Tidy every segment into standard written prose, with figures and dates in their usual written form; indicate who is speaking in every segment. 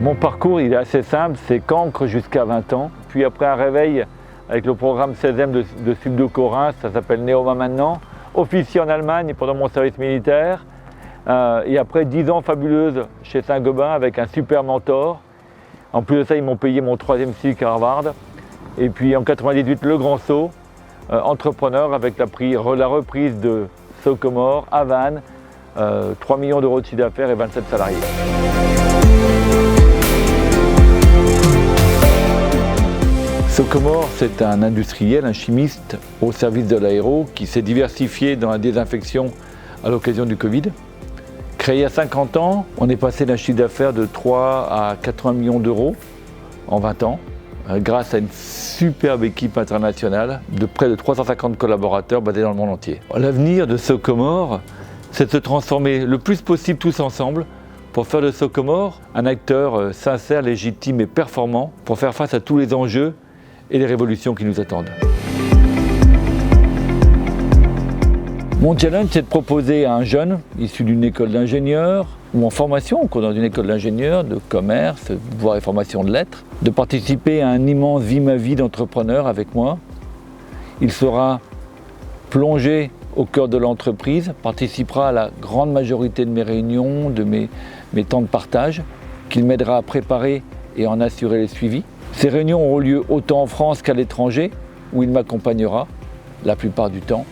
Speaker 1: Mon parcours il est assez simple, c'est cancre jusqu'à 20 ans, puis après un réveil avec le programme 16e de Subdo-Corinth, ça s'appelle Neoma maintenant, officier en Allemagne pendant mon service militaire, et après 10 ans fabuleuses chez Saint-Gobain avec un super mentor. En plus de ça, ils m'ont payé mon 3e cycle à Harvard. Et puis en 98, le grand saut, entrepreneur avec la reprise de Socomore à Vannes, 3 millions d'euros de chiffre d'affaires et 27 salariés. Socomore, c'est un industriel, un chimiste au service de l'aéro qui s'est diversifié dans la désinfection à l'occasion du Covid. Créé à 50 ans, on est passé d'un chiffre d'affaires de 3 à 80 millions d'euros en 20 ans, grâce à une superbe équipe internationale de près de 350 collaborateurs basés dans le monde entier. L'avenir de Socomore, c'est de se transformer le plus possible tous ensemble pour faire de Socomore un acteur sincère, légitime et performant pour faire face à tous les enjeux et les révolutions qui nous attendent. Mon challenge, c'est de proposer à un jeune issu d'une école d'ingénieur ou en formation, dans une école d'ingénieur, de commerce, voire une formation de lettres, de participer à un immense vie-ma-vie d'entrepreneur avec moi. Il sera plongé au cœur de l'entreprise, participera à la grande majorité de mes réunions, de mes temps de partage, qu'il m'aidera à préparer et en assurer les suivis. Ces réunions auront lieu autant en France qu'à l'étranger, où il m'accompagnera la plupart du temps,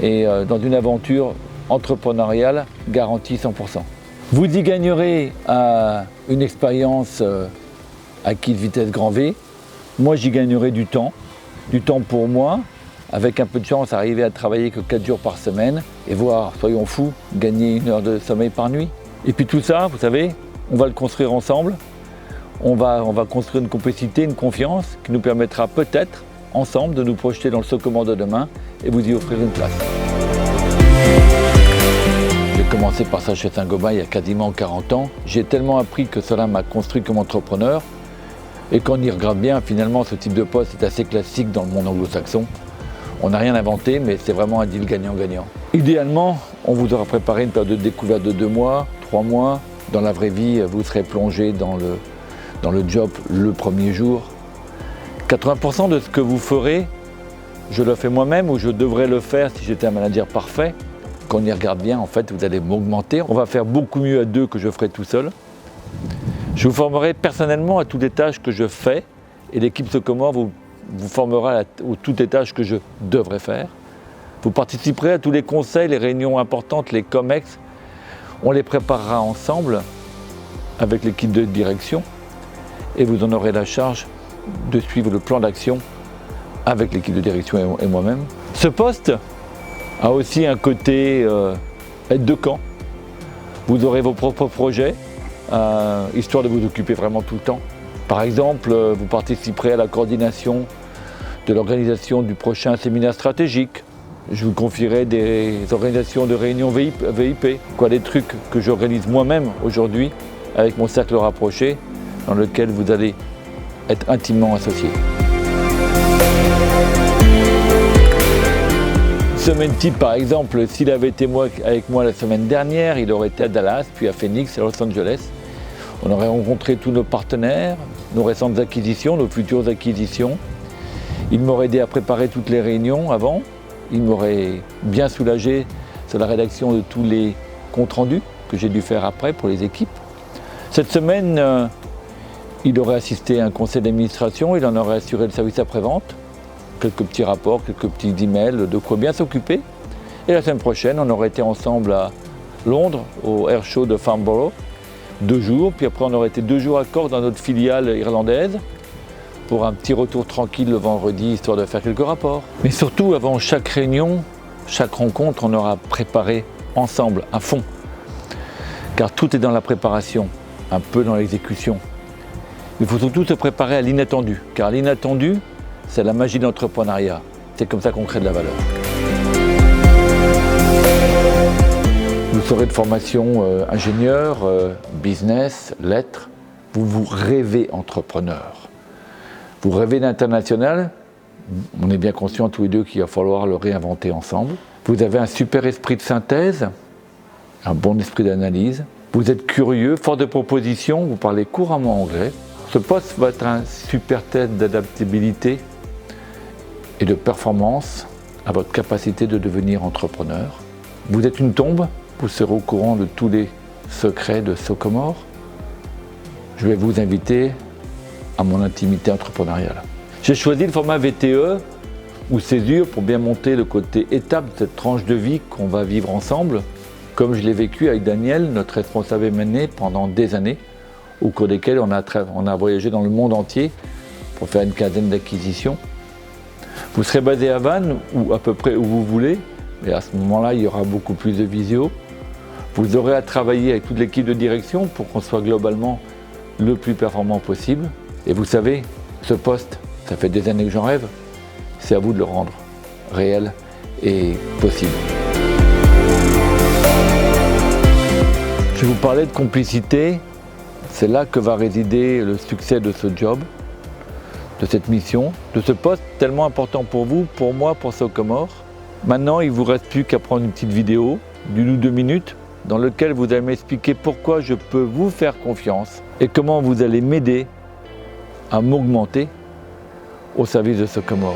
Speaker 1: et dans une aventure entrepreneuriale garantie 100%. Vous y gagnerez une expérience acquise vitesse grand V. Moi, j'y gagnerai du temps pour moi, avec un peu de chance, arriver à travailler que 4 jours par semaine, et voire, soyons fous, gagner 1 heure de sommeil par nuit. Et puis tout ça, vous savez, on va le construire ensemble. On va construire une complicité, une confiance qui nous permettra peut-être, ensemble, de nous projeter dans le Socomore de demain et vous y offrir une place. J'ai commencé par ça chez Saint-Gobain il y a quasiment 40 ans. J'ai tellement appris que cela m'a construit comme entrepreneur. Et quand on y regarde bien, finalement, ce type de poste est assez classique dans le monde anglo-saxon. On n'a rien inventé, mais c'est vraiment un deal gagnant-gagnant. Idéalement, on vous aura préparé une période de découverte de 2 mois, 3 mois. Dans la vraie vie, vous serez plongé dans le job le premier jour. 80% de ce que vous ferez, je le fais moi-même ou je devrais le faire si j'étais un manager parfait. Quand on y regarde bien, en fait, vous allez m'augmenter. On va faire beaucoup mieux à 2 que je ferai tout seul. Je vous formerai personnellement à toutes les tâches que je fais et l'équipe Socomore vous formera à toutes les tâches que je devrais faire. Vous participerez à tous les conseils, les réunions importantes, les COMEX. On les préparera ensemble avec l'équipe de direction et vous en aurez la charge de suivre le plan d'action avec l'équipe de direction et moi-même. Ce poste a aussi un côté aide de camp. Vous aurez vos propres projets, histoire de vous occuper vraiment tout le temps. Par exemple, vous participerez à la coordination de l'organisation du prochain séminaire stratégique. Je vous confierai des organisations de réunions VIP, des trucs que j'organise moi-même aujourd'hui avec mon cercle rapproché, dans lequel vous allez être intimement associés. Semaine type par exemple, s'il avait été avec moi la semaine dernière, il aurait été à Dallas, puis à Phoenix et à Los Angeles. On aurait rencontré tous nos partenaires, nos récentes acquisitions, nos futures acquisitions. Il m'aurait aidé à préparer toutes les réunions avant. Il m'aurait bien soulagé sur la rédaction de tous les comptes rendus que j'ai dû faire après pour les équipes. Cette semaine, il aurait assisté à un conseil d'administration, il en aurait assuré le service après-vente, quelques petits rapports, quelques petits emails, de quoi bien s'occuper. Et la semaine prochaine, on aurait été ensemble à Londres, au Air Show de Farnborough, 2 jours, puis après on aurait été 2 jours à Cork dans notre filiale irlandaise, pour un petit retour tranquille le vendredi, histoire de faire quelques rapports. Mais surtout, avant chaque réunion, chaque rencontre, on aura préparé ensemble à fond. Car tout est dans la préparation, un peu dans l'exécution. Il faut surtout se préparer à l'inattendu, car l'inattendu, c'est la magie de l'entrepreneuriat. C'est comme ça qu'on crée de la valeur. Vous serez de formation ingénieur, business, lettres. Vous rêvez entrepreneur. Vous rêvez d'international. On est bien conscients tous les deux qu'il va falloir le réinventer ensemble. Vous avez un super esprit de synthèse, un bon esprit d'analyse. Vous êtes curieux, fort de propositions, vous parlez couramment anglais. Ce poste va être un super test d'adaptabilité et de performance à votre capacité de devenir entrepreneur. Vous êtes une tombe, vous serez au courant de tous les secrets de Socomore. Je vais vous inviter à mon intimité entrepreneuriale. J'ai choisi le format VTE ou césure pour bien monter le côté étape de cette tranche de vie qu'on va vivre ensemble, comme je l'ai vécu avec Daniel, notre responsable M&A, pendant des années, au cours desquelles on a voyagé dans le monde entier pour faire une quinzaine d'acquisitions. Vous serez basé à Vannes ou à peu près où vous voulez, mais à ce moment-là, il y aura beaucoup plus de visio. Vous aurez à travailler avec toute l'équipe de direction pour qu'on soit globalement le plus performant possible. Et vous savez, ce poste, ça fait des années que j'en rêve, c'est à vous de le rendre réel et possible. Je vais vous parler de complicité. C'est là que va résider le succès de ce job, de cette mission, de ce poste tellement important pour vous, pour moi, pour Socomore. Maintenant, il ne vous reste plus qu'à prendre une petite vidéo d'1 ou 2 minutes dans laquelle vous allez m'expliquer pourquoi je peux vous faire confiance et comment vous allez m'aider à m'augmenter au service de Socomore.